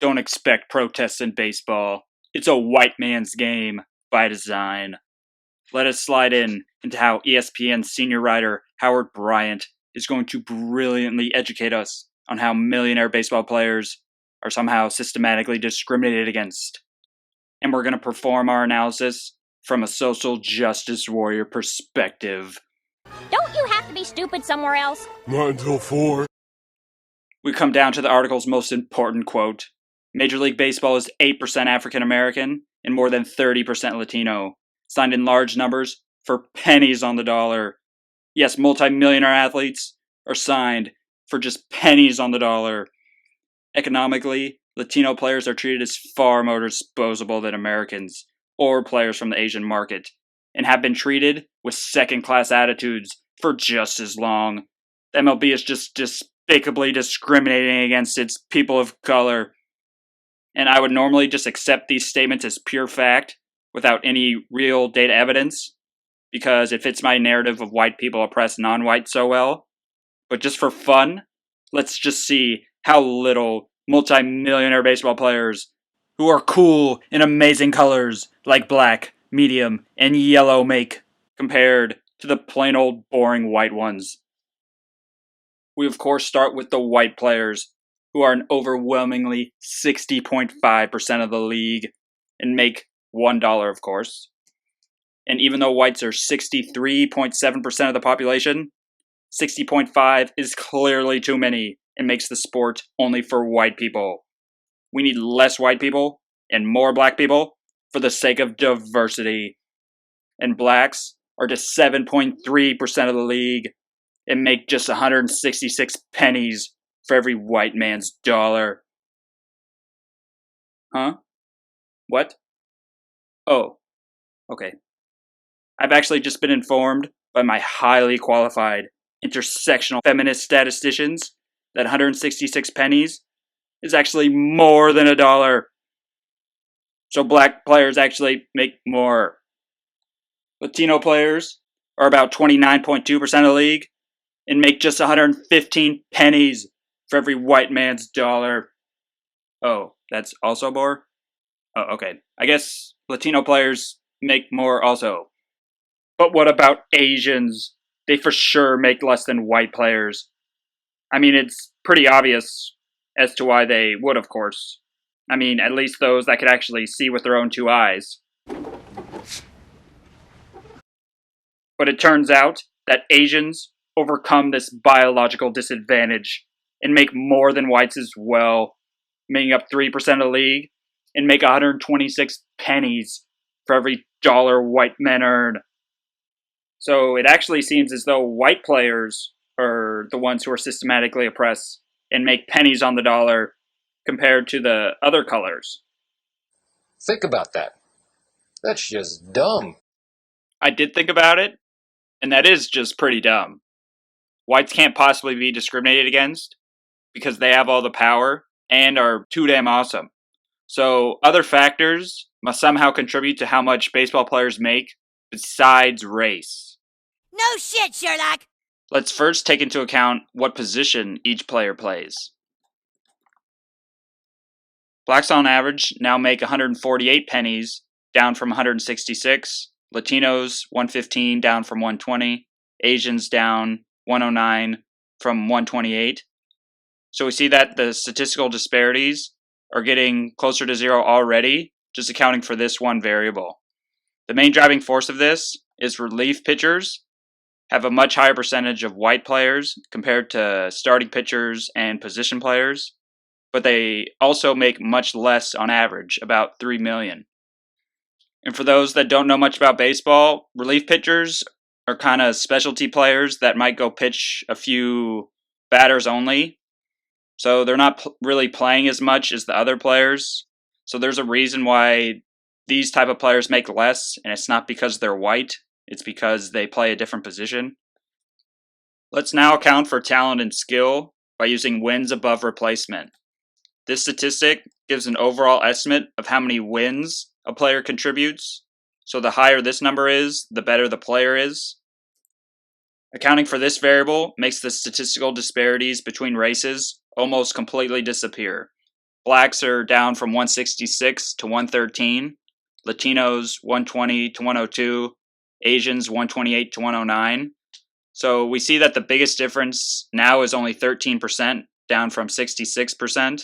Don't expect protests in baseball. It's a white man's game by design. Let us slide into how ESPN senior writer Howard Bryant is going to brilliantly educate us on how millionaire baseball players are somehow systematically discriminated against. And we're going to perform our analysis from a social justice warrior perspective. Don't you have to be stupid somewhere else? Not until 4. We come down to the article's most important quote. Major League Baseball is 8% African American and more than 30% Latino, signed in large numbers for pennies on the dollar. Yes, multi-millionaire athletes are signed for just pennies on the dollar. Economically, Latino players are treated as far more disposable than Americans or players from the Asian market, and have been treated with second-class attitudes for just as long. The MLB is just despicably discriminating against its people of color. And I would normally just accept these statements as pure fact without any real data evidence, because it fits my narrative of white people oppress non-whites so well. But just for fun, let's just see how little multi-millionaire baseball players who are cool in amazing colors like black, medium, and yellow make compared to the plain old boring white ones. We of course start with the white players, who are an overwhelmingly 60.5% of the league and make $1, of course. And even though whites are 63.7% of the population, 60.5 is clearly too many and makes the sport only for white people. We need less white people and more black people for the sake of diversity. And blacks are just 7.3% of the league and make just 166 pennies for every white man's dollar. Huh? What? Oh, okay. I've actually just been informed by my highly qualified intersectional feminist statisticians that 166 pennies is actually more than $1. So black players actually make more. Latino players are about 29.2% of the league and make just 115 pennies for every white man's dollar. Oh, that's also more? Oh, okay. I guess Latino players make more also. But what about Asians? They for sure make less than white players. I mean, it's pretty obvious as to why they would, of course. I mean, at least those that could actually see with their own two eyes. But it turns out that Asians overcome this biological disadvantage and make more than whites as well, making up 3% of the league, and make 126 pennies for every dollar white men earn. So it actually seems as though white players are the ones who are systematically oppressed and make pennies on the dollar compared to the other colors. Think about that. That's just dumb. I did think about it, and that is just pretty dumb. Whites can't possibly be discriminated against because they have all the power and are too damn awesome. So other factors must somehow contribute to how much baseball players make besides race. No shit, Sherlock! Let's first take into account what position each player plays. Blacks on average now make 148 pennies, down from 166. Latinos, 115, down from 120. Asians down 109 from 128. So we see that the statistical disparities are getting closer to zero already, just accounting for this one variable. The main driving force of this is relief pitchers have a much higher percentage of white players compared to starting pitchers and position players, but they also make much less on average, about $3 million. And for those that don't know much about baseball, relief pitchers are kind of specialty players that might go pitch a few batters only. So they're not really playing as much as the other players. So there's a reason why these type of players make less, and it's not because they're white. It's because they play a different position. Let's now account for talent and skill by using wins above replacement. This statistic gives an overall estimate of how many wins a player contributes. So the higher this number is, the better the player is. Accounting for this variable makes the statistical disparities between races almost completely disappear. Blacks are down from 166 to 113, Latinos 120 to 102, Asians 128 to 109. So we see that the biggest difference now is only 13%, down from 66%.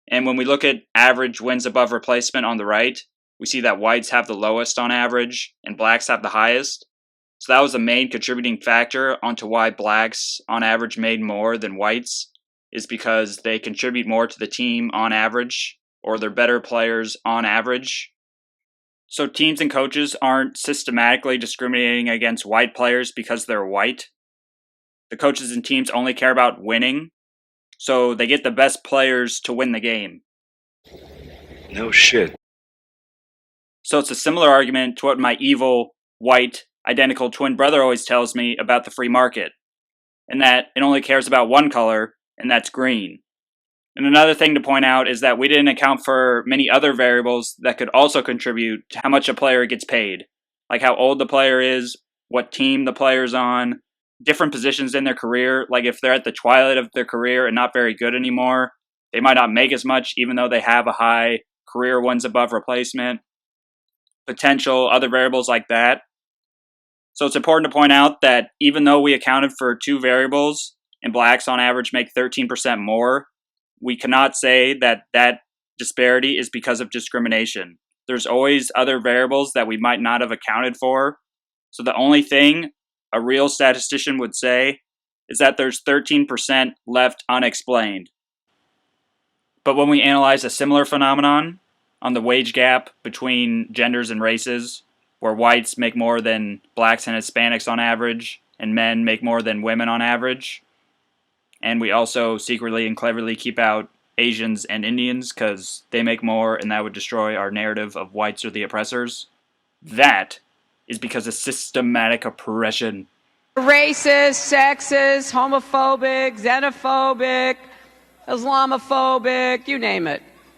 And when we look at average wins above replacement on the right, we see that whites have the lowest on average and blacks have the highest. So that was the main contributing factor onto why blacks on average made more than whites, is because they contribute more to the team on average, or they're better players on average. So teams and coaches aren't systematically discriminating against white players because they're white. The coaches and teams only care about winning, so they get the best players to win the game. No shit. So it's a similar argument to what my evil, white, identical twin brother always tells me about the free market, and that it only cares about one color, and that's green. And another thing to point out is that we didn't account for many other variables that could also contribute to how much a player gets paid, like how old the player is, what team the player's on, different positions in their career. Like if they're at the twilight of their career and not very good anymore, they might not make as much even though they have a high career wins above replacement, potential other variables like that. So it's important to point out that even though we accounted for two variables and blacks on average make 13% more, we cannot say that that disparity is because of discrimination. There's always other variables that we might not have accounted for. So the only thing a real statistician would say is that there's 13% left unexplained. But when we analyze a similar phenomenon on the wage gap between genders and races, where whites make more than blacks and Hispanics on average, and men make more than women on average, and we also secretly and cleverly keep out Asians and Indians because they make more and that would destroy our narrative of whites are the oppressors, that is because of systematic oppression. Racist, sexist, homophobic, xenophobic, Islamophobic, you name it.